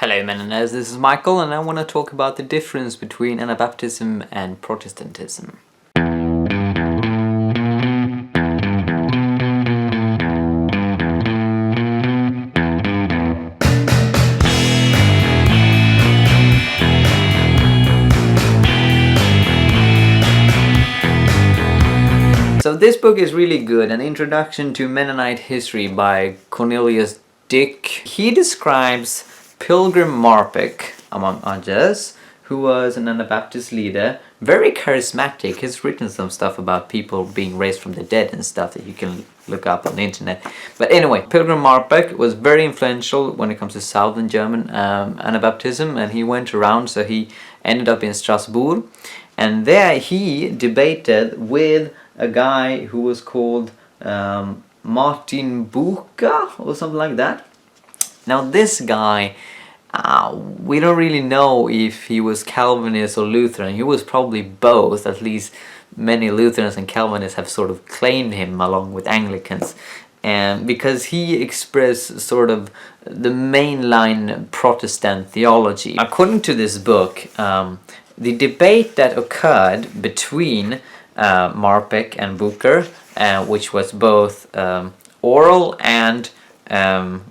Hello MennoNerds, this is Michael and I want to talk about the difference between Anabaptism and Protestantism. So this book is really good, An Introduction to Mennonite History by Cornelius Dick. He describes Pilgrim Marpeck, among others, who was an Anabaptist leader, very charismatic. He's written some stuff about people being raised from the dead and stuff that you can look up on the internet. But anyway, Pilgrim Marpeck was very influential when it comes to Southern German Anabaptism, and he went around, so he ended up in Strasbourg, and there he debated with a guy who was called Martin Bucer or something like that. Now this guy, we don't really know if he was Calvinist or Lutheran. He was probably both. At least many Lutherans and Calvinists have sort of claimed him along with Anglicans, and because he expressed sort of the mainline Protestant theology. According to this book, the debate that occurred between Marpeck and Bucer, which was both oral and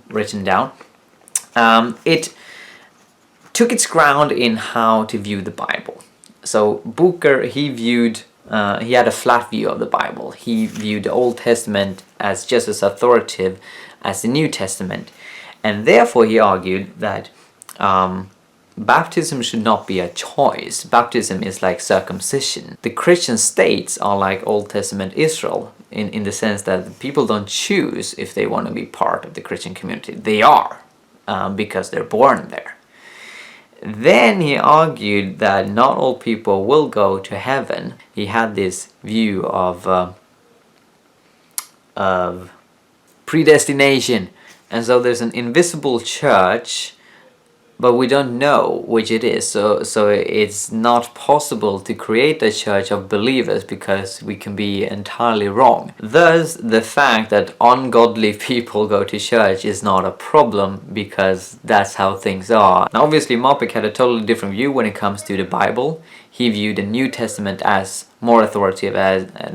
written down, it took its ground in how to view the Bible. So Bucer, he had a flat view of the Bible. He viewed the Old Testament as just as authoritative as the New Testament, and therefore he argued that baptism should not be a choice. Baptism is like circumcision. The Christian states are like Old Testament Israel in the sense that people don't choose if they want to be part of the Christian community. They are, because they're born there. Then he argued that not all people will go to heaven. He had this view of predestination, and so there's an invisible church, but we don't know which it is. So it's not possible to create a church of believers because we can be entirely wrong. Thus, the fact that ungodly people go to church is not a problem because that's how things are. Now, obviously, Marpeck had a totally different view when it comes to the Bible. He viewed the New Testament as more authoritative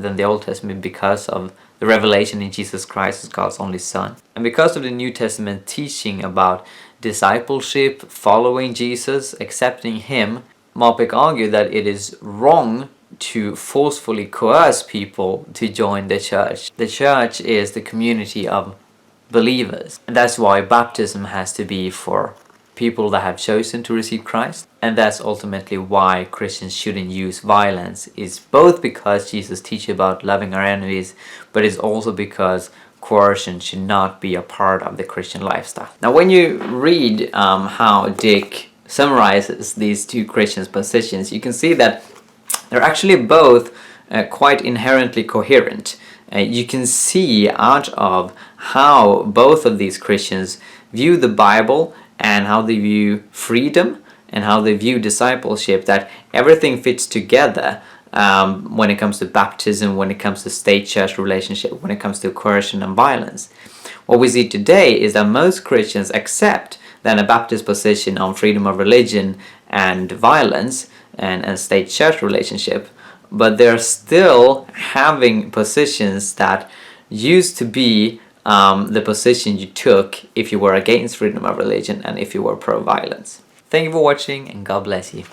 than the Old Testament because of the revelation in Jesus Christ as God's only Son. And because of the New Testament teaching about discipleship, following Jesus, accepting Him, Marpeck argued that it is wrong to forcefully coerce people to join the church. The church is the community of believers, and that's why baptism has to be for people that have chosen to receive Christ, and that's ultimately why Christians shouldn't use violence. It's both because Jesus teaches about loving our enemies, but it's also because coercion should not be a part of the Christian lifestyle. Now, when you read how Dick summarizes these two Christian positions, you can see that they're actually both quite inherently coherent. You can see out of how both of these Christians view the Bible and how they view freedom and how they view discipleship, that everything fits together. When it comes to baptism, when it comes to state-church relationship, when it comes to coercion and violence. What we see today is that most Christians accept the Anabaptist position on freedom of religion and violence and state-church relationship, but they're still having positions that used to be the position you took if you were against freedom of religion and if you were pro-violence. Thank you for watching, and God bless you.